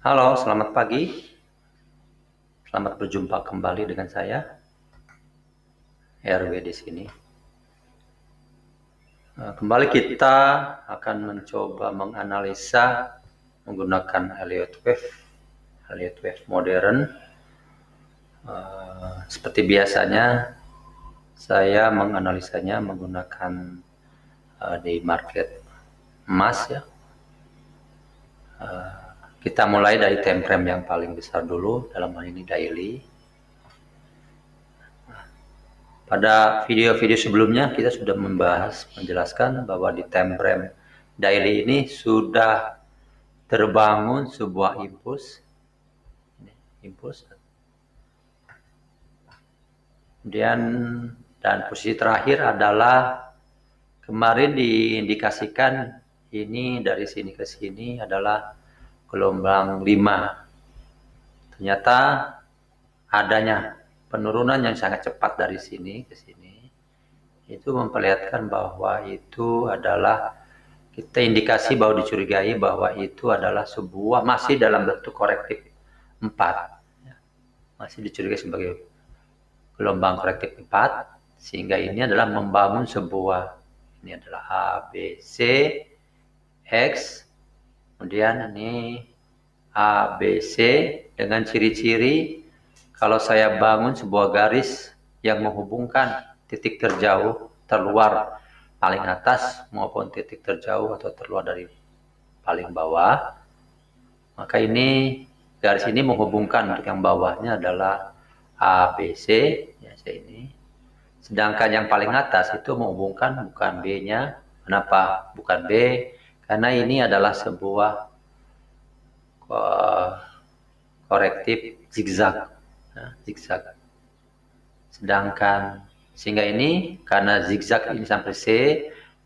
Halo, selamat pagi. Selamat berjumpa kembali dengan saya, RW di sini. Kembali kita akan mencoba menganalisa menggunakan Elliott Wave modern. Seperti biasanya, saya menganalisanya menggunakan di market emas ya. Kita mulai dari time frame yang paling besar dulu, dalam hal ini daily. Pada video-video sebelumnya kita sudah menjelaskan bahwa di time frame daily ini sudah terbangun sebuah impuls. Kemudian dan posisi terakhir adalah kemarin diindikasikan ini dari sini ke sini adalah gelombang 5. Ternyata adanya penurunan yang sangat cepat dari sini ke sini itu memperlihatkan bahwa itu adalah kita indikasi bahwa dicurigai bahwa itu adalah sebuah masih dalam bentuk korektif 4. Masih dicurigai sebagai gelombang korektif 4, sehingga ini adalah membangun sebuah, ini adalah A, B, C, X, kemudian ini A, B, C dengan ciri-ciri kalau saya bangun sebuah garis yang menghubungkan titik terjauh, terluar paling atas maupun titik terjauh atau terluar dari paling bawah, maka ini garis ini menghubungkan untuk yang bawahnya adalah A, B, C, ya C ini. Sedangkan yang paling atas itu menghubungkan bukan B-nya. Kenapa bukan B? Karena ini adalah sebuah korektif zigzag. Nah, zigzag. Sedangkan sehingga ini karena zigzag ini sampai C,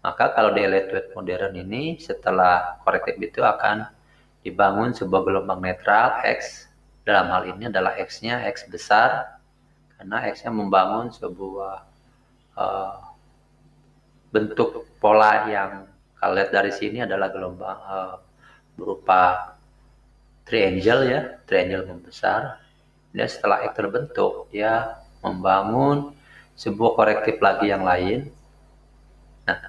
maka kalau di Elliott Wave modern ini setelah korektif itu akan dibangun sebuah gelombang netral X. Dalam hal ini adalah X-nya X besar, karena X-nya membangun sebuah bentuk pola yang kalau lihat dari sini adalah gelombang berupa triangle ya, triangle membesar. Dan setelah X terbentuk, dia membangun sebuah korektif lagi yang lain. Nah,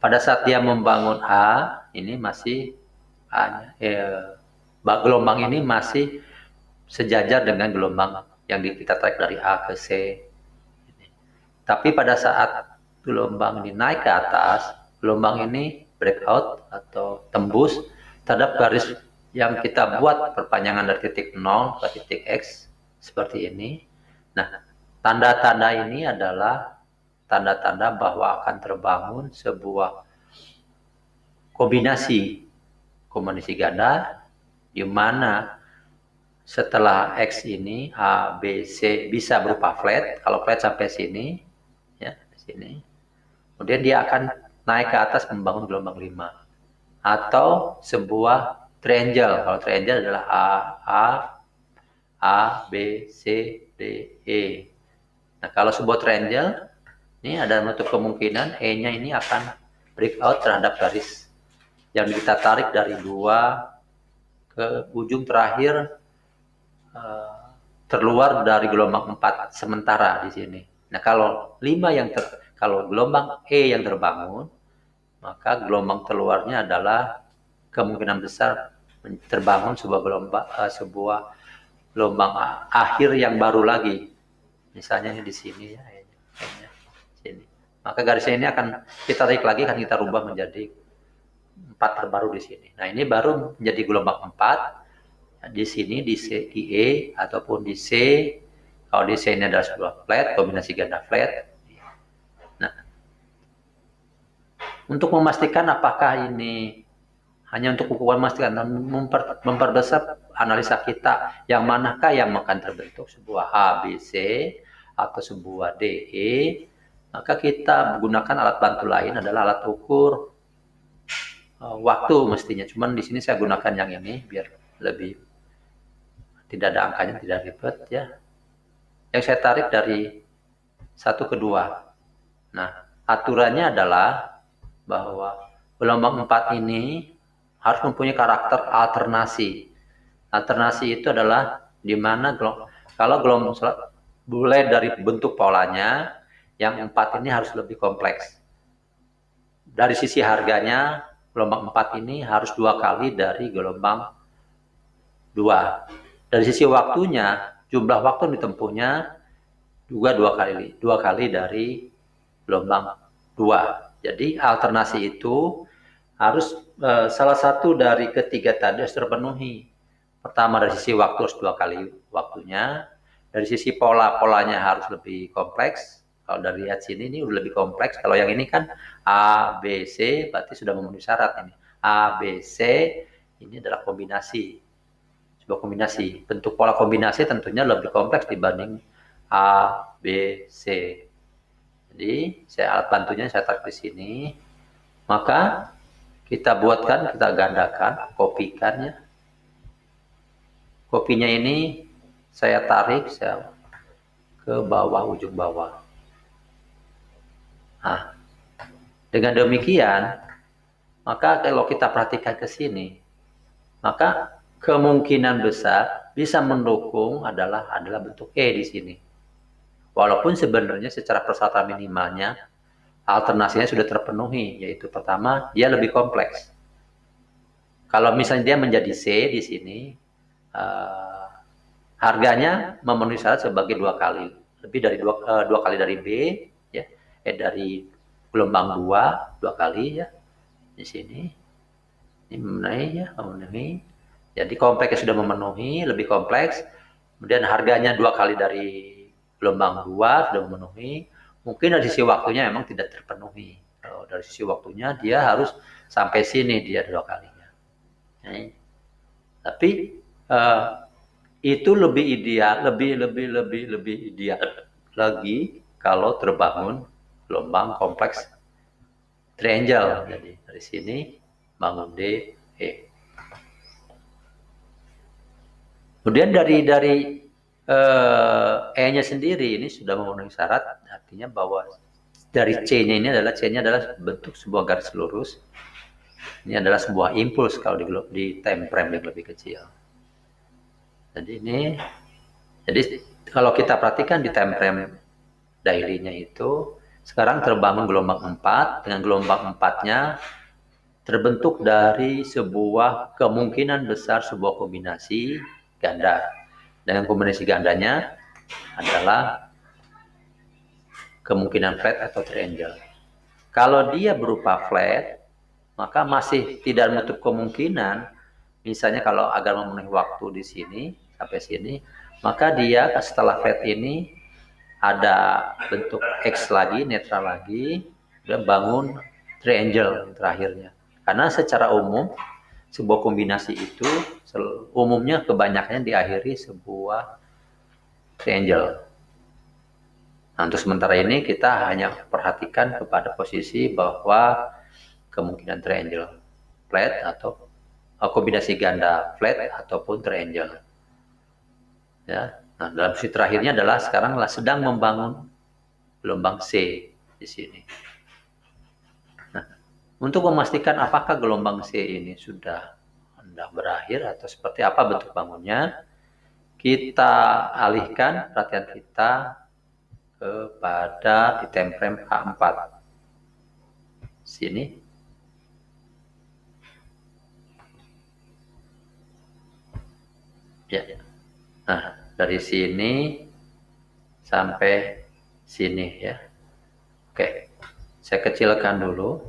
pada saat dia membangun A, ini masih gelombang ini masih sejajar dengan gelombang yang kita tarik dari A ke C. Tapi pada saat gelombang ini naik ke atas, gelombang ini breakout atau tembus terhadap garis yang kita buat perpanjangan dari titik 0 ke titik X seperti ini. Nah, tanda-tanda ini adalah tanda-tanda bahwa akan terbangun sebuah kombinasi ganda di mana setelah X ini A, B, C bisa berupa flat. Kalau flat sampai sini ya, di sini. Kemudian dia akan naik ke atas membangun gelombang 5 atau sebuah triangle. Kalau triangle adalah A, B, C, D, E. Nah, kalau sebuah triangle, ini ada menutup kemungkinan E-nya ini akan breakout terhadap garis yang kita tarik dari 2 ke ujung terakhir terluar dari gelombang 4 sementara di sini. Nah, kalau 5 kalau gelombang E yang terbangun, maka gelombang terluarnya adalah kemungkinan besar terbangun sebuah gelombang akhir yang baru lagi. Misalnya di sini ya, sini. Maka garisnya ini akan kita tarik lagi, akan kita rubah menjadi 4 terbaru di sini. Nah, ini baru menjadi gelombang 4 di sini di C, di E ataupun di C. Kalau di C ini adalah sebuah flat, kombinasi ganda flat. Nah, untuk memastikan apakah ini hanya untuk ukuran memastikan dan memperbesar analisa kita, yang manakah yang akan terbentuk sebuah A, B, C atau sebuah D, E, maka kita menggunakan alat bantu lain adalah alat ukur waktu mestinya. Cuman di sini saya gunakan yang ini biar lebih tidak ada angkanya, tidak ribet ya. Yang saya tarik dari 1 ke 2. Nah, aturannya adalah bahwa gelombang 4 ini harus mempunyai karakter alternasi. Alternasi itu adalah di mana kalau gelombang mulai dari bentuk polanya, yang 4 ini harus lebih kompleks. Dari sisi harganya, gelombang 4 ini harus 2 kali dari gelombang 2. Dari sisi waktunya, jumlah waktu ditempuhnya juga 2 kali dari gelombang 2. Jadi alternasi itu harus salah satu dari ketiga tadi harus terpenuhi. Pertama, dari sisi waktu harus 2 kali waktunya. Dari sisi polanya harus lebih kompleks. Kalau dari lihat sini ini udah lebih kompleks. Kalau yang ini kan A, B, C berarti sudah memenuhi syarat ini. A, B, C ini adalah kombinasi. Sebuah kombinasi. Bentuk pola kombinasi tentunya lebih kompleks dibanding A, B, C. Jadi alat bantunya saya taruh di sini. Maka kita buatkan, kita gandakan, kopikan ya. Kopinya ini saya tarik ke bawah, ujung bawah. Nah, dengan demikian, maka kalau kita perhatikan ke sini, maka kemungkinan besar bisa mendukung adalah bentuk E di sini. Walaupun sebenarnya secara persyaratan minimalnya alternasinya sudah terpenuhi, yaitu pertama dia lebih kompleks. Kalau misalnya dia menjadi C di sini, harganya memenuhi syarat sebagai 2 kali, lebih dari 2 kali dari B, ya, dari gelombang 2 kali ya di sini. Ini memenuhi. Jadi kompleksnya sudah memenuhi, lebih kompleks. Kemudian harganya 2 kali dari gelombang 2 sudah memenuhi. Mungkin dari sisi waktunya memang tidak terpenuhi. Kalau dari sisi waktunya dia harus sampai sini dia 2 kalinya. Nah, tapi itu lebih ideal, lebih ideal lagi kalau terbangun gelombang kompleks triangle. Jadi dari sini bangun D, E. Kemudian dari E-nya sendiri ini sudah memenuhi syarat, artinya bahwa dari C-nya adalah bentuk sebuah garis lurus. Ini adalah sebuah impuls kalau di time frame yang lebih kecil. Jadi kalau kita perhatikan di time frame daily-nya itu, sekarang terbangun gelombang 4, dengan gelombang 4-nya terbentuk dari sebuah kemungkinan besar sebuah kombinasi ganda. Dengan kombinasi gandanya adalah kemungkinan flat atau triangle. Kalau dia berupa flat, maka masih tidak menutup kemungkinan, misalnya kalau agar memenuhi waktu di sini, sampai sini, maka dia setelah flat ini ada bentuk X lagi, netral lagi, dan bangun triangle terakhirnya. Karena secara umum, sebuah kombinasi itu umumnya kebanyakan diakhiri sebuah triangle. Nah, untuk sementara ini kita hanya perhatikan kepada posisi bahwa kemungkinan triangle flat atau kombinasi ganda flat ataupun triangle. Ya. Nah, dalam posisi terakhirnya adalah sekarang sedang membangun gelombang C di sini. Nah, untuk memastikan apakah gelombang C ini sudah hendak berakhir atau seperti apa bentuk bangunnya, kita alihkan perhatian kita kepada di time frame H4. Sini. Ya. Nah, dari sini sampai sini ya. Oke. Saya kecilkan dulu.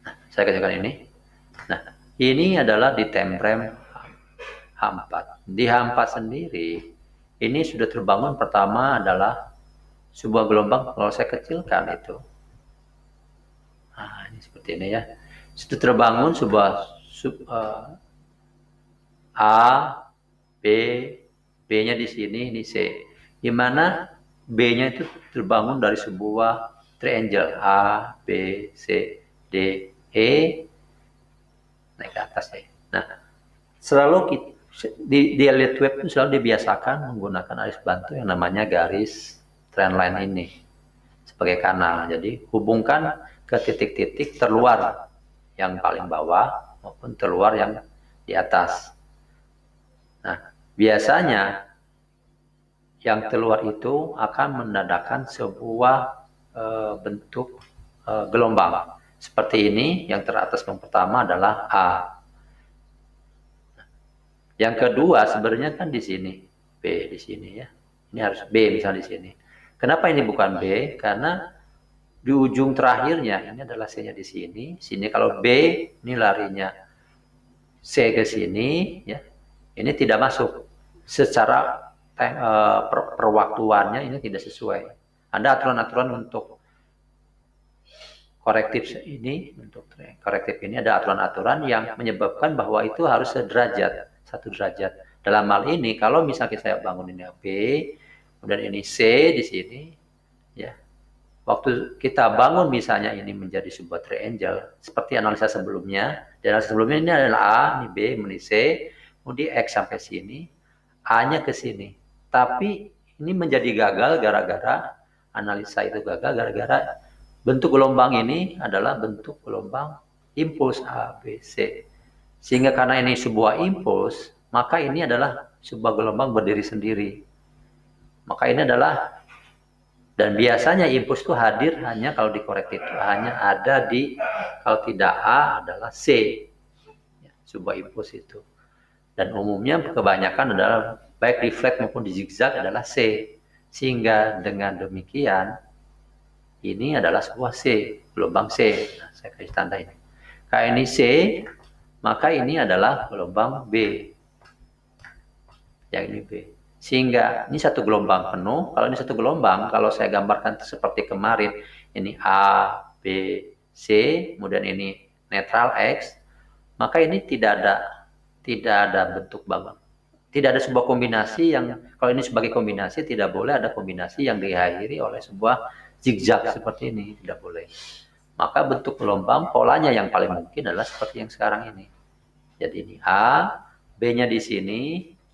Nah, saya kecilkan ini. Nah, ini adalah di time frame H4. Di H4 sendiri, ini sudah terbangun pertama adalah sebuah gelombang, kalau saya kecilkan itu. Nah, ini seperti ini ya. Sudah terbangun sebuah A, B, B-nya di sini, ini C. Di mana B-nya itu terbangun dari sebuah triangle A, B, C, D, E, naik ke atas ya. Nah, selalu di elite web itu selalu dibiasakan menggunakan alis bantu yang namanya garis trend line ini. sebagai kanal. Jadi hubungkan ke titik-titik terluar yang paling bawah maupun terluar yang di atas. Nah, biasanya yang terluar itu akan menandakan sebuah bentuk gelombang. Seperti ini, yang teratas yang pertama adalah A. Yang kedua sebenarnya kan di sini, B di sini ya. Ini harus B misalnya di sini. Kenapa ini bukan B? Karena di ujung terakhirnya ini adalah C-nya di sini. Sini kalau B ini larinya C ke sini ya. Ini tidak masuk secara perwaktuannya, ini tidak sesuai. Ada aturan-aturan untuk korektif ini, untuk korektif ini ada aturan-aturan yang menyebabkan bahwa itu harus sederajat, satu derajat. Dalam hal ini kalau misalnya saya bangun ini B, kemudian ini C di sini, ya. Waktu kita bangun misalnya ini menjadi sebuah triangle, seperti analisa sebelumnya. Di analisa sebelumnya ini adalah A, ini B, ini C, kemudian X sampai sini, A-nya ke sini. Tapi ini menjadi gagal gara-gara analisa itu gagal gara-gara bentuk gelombang ini adalah bentuk gelombang impuls A, B, C. Sehingga karena ini sebuah impuls, maka ini adalah sebuah gelombang berdiri sendiri. Maka ini adalah, dan biasanya impuls itu hadir hanya kalau dikorektif itu hanya ada di, kalau tidak A adalah C, ya, sebuah impuls itu. Dan umumnya kebanyakan adalah baik refleks maupun di zigzag adalah C. Sehingga dengan demikian ini adalah sebuah C, gelombang C. Nah, saya kasih tanda ini. Kalau ini C, maka ini adalah gelombang B. Yang ini B. Sehingga ini satu gelombang penuh. Kalau ini satu gelombang, kalau saya gambarkan seperti kemarin, ini A, B, C, kemudian ini netral X, maka ini tidak ada bentuk babak. Tidak ada sebuah kombinasi yang, kalau ini sebagai kombinasi, tidak boleh ada kombinasi yang diakhiri oleh sebuah zigzag seperti ini, tidak boleh. Maka bentuk gelombang polanya yang paling mungkin adalah seperti yang sekarang ini. Jadi ini A, B-nya di sini,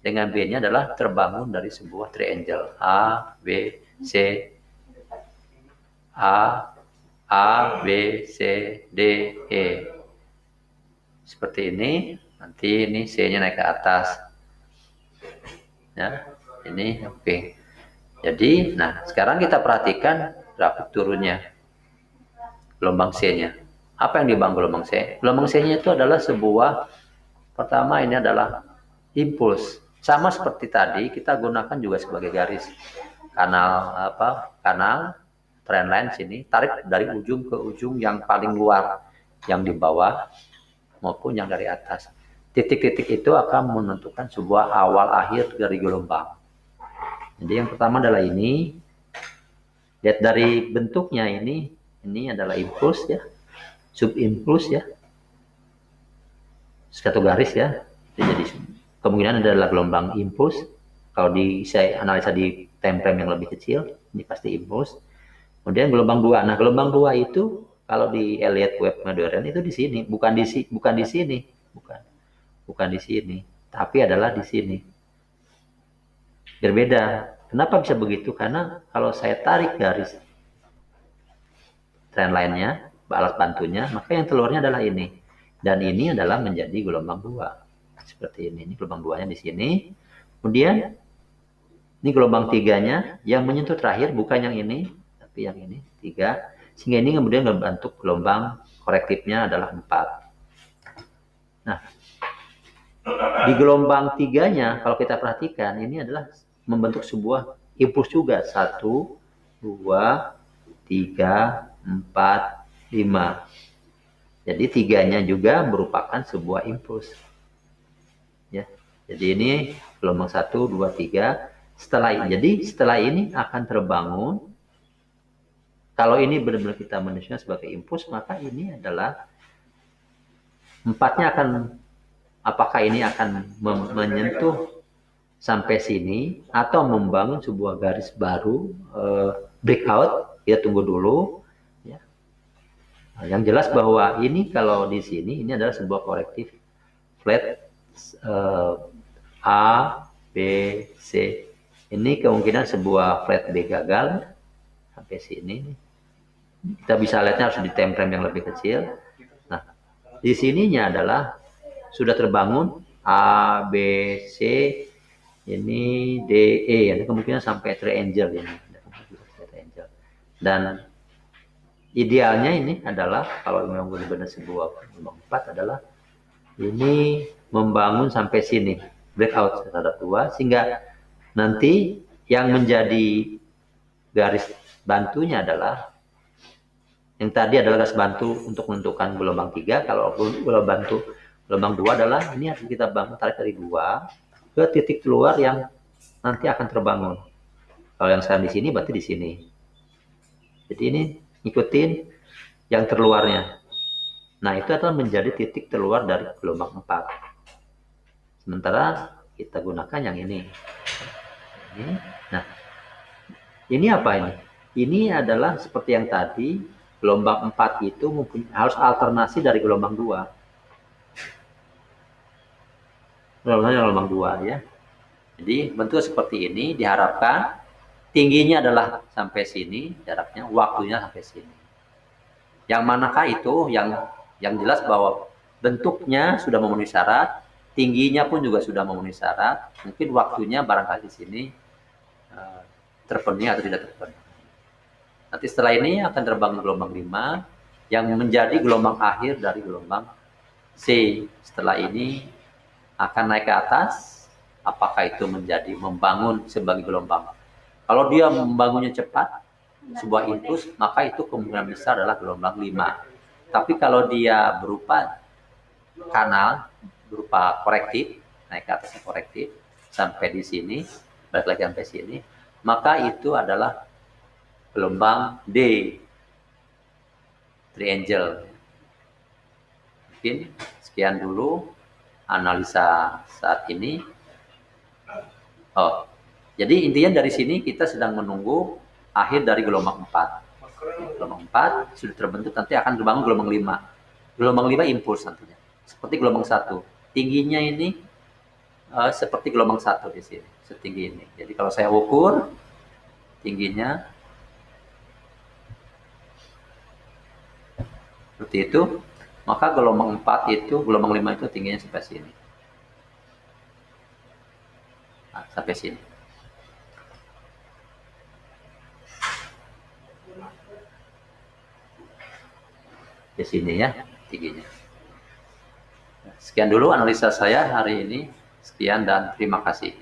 dengan B-nya adalah terbangun dari sebuah triangle A, B, C, A, A, B, C, D, E. Seperti ini, nanti ini C-nya naik ke atas. Ya, ini oke. Jadi, nah sekarang kita perhatikan grafik turunnya, gelombang C-nya. Apa yang dibangun gelombang C? Gelombang C-nya itu adalah sebuah, pertama ini adalah impuls. Sama seperti tadi, kita gunakan juga sebagai garis kanal kanal trend line sini, tarik dari ujung ke ujung yang paling luar, yang di bawah maupun yang dari atas. Titik-titik itu akan menentukan sebuah awal akhir dari gelombang. Jadi yang pertama adalah ini. Lihat dari bentuknya ini adalah impuls ya, subimpuls ya, satu garis ya. Jadi kemungkinan adalah gelombang impuls. Kalau saya analisa di time frame yang lebih kecil, ini pasti impuls. Kemudian gelombang 2. Nah, gelombang 2 itu kalau di Elliott Wave modern itu di sini, bukan di sini, bukan di sini, tapi adalah di sini. Berbeda. Kenapa bisa begitu? Karena kalau saya tarik garis trend line-nya, alat bantunya, maka yang telurnya adalah ini. Dan ini adalah menjadi gelombang 2. Seperti ini gelombang 2-nya di sini. Kemudian ini gelombang 3-nya yang menyentuh terakhir, bukan yang ini, tapi yang ini 3. Sehingga ini kemudian membentuk gelombang korektifnya adalah 4. Nah, di gelombang 3-nya kalau kita perhatikan ini adalah membentuk sebuah impuls juga. 1, 2, 3, 4, 5. Jadi 3-nya juga merupakan sebuah impuls. Ya. Jadi ini gelombang 1, 2, 3. Setelah ini akan terbangun. Kalau ini benar-benar kita mendefinisikan sebagai impuls, maka ini adalah 4-nya akan, apakah ini akan menyentuh sampai sini atau membangun sebuah garis baru, breakout. Kita tunggu dulu ya. Yang jelas bahwa ini kalau di sini ini adalah sebuah korektif flat A, B, C. Ini kemungkinan sebuah flat B gagal sampai sini. Kita bisa lihatnya harus di time frame yang lebih kecil. Nah, di sininya adalah sudah terbangun A, B, C, ini D, E. Ada kemungkinan sampai triangle ini. Dan idealnya ini adalah kalau memang benar-benar sebuah gelombang 4 adalah ini membangun sampai sini, breakout terhadap 2, sehingga nanti yang menjadi garis bantunya adalah yang tadi adalah garis bantu untuk menentukan gelombang 3. Kalau gelombang 2 adalah ini harus kita bangun tarik dari 2 ke titik keluar yang nanti akan terbangun. Kalau yang sekarang di sini berarti di sini. Jadi ini ikutin yang terluarnya. Nah, itu adalah menjadi titik terluar dari gelombang 4. Sementara kita gunakan yang ini. Nah, ini apa ini? Ini adalah seperti yang tadi, gelombang 4 itu mungkin harus alternasi dari gelombang 2. Gelombang 2 ya. Jadi bentuk seperti ini diharapkan tingginya adalah sampai sini, jaraknya, waktunya sampai sini. Yang manakah itu? Yang jelas bahwa bentuknya sudah memenuhi syarat, tingginya pun juga sudah memenuhi syarat. Mungkin waktunya barangkali di sini terpenuhi atau tidak terpenuhi. Nanti setelah ini akan terbang gelombang 5 yang menjadi gelombang akhir dari gelombang C. Setelah ini akan naik ke atas, apakah itu menjadi membangun sebagai gelombang. Kalau dia membangunnya cepat, sebuah impuls, maka itu kemungkinan besar adalah gelombang 5. Tapi kalau dia berupa kanal, berupa korektif, naik ke atasnya korektif, sampai di sini, balik lagi sampai sini, maka itu adalah gelombang D, triangle. Mungkin sekian dulu analisa saat ini. Jadi intinya dari sini kita sedang menunggu akhir dari gelombang 4. Gelombang 4 sudah terbentuk, nanti akan terbangun gelombang 5. Gelombang 5 impuls nantinya. Seperti gelombang 1. Tingginya ini seperti gelombang 1 di sini, setinggi ini. Jadi kalau saya ukur tingginya seperti itu, maka gelombang 4 itu, gelombang 5 itu tingginya sampai sini. Nah, sampai sini. Di sini ya tingginya. Sekian dulu analisa saya hari ini. Sekian dan terima kasih.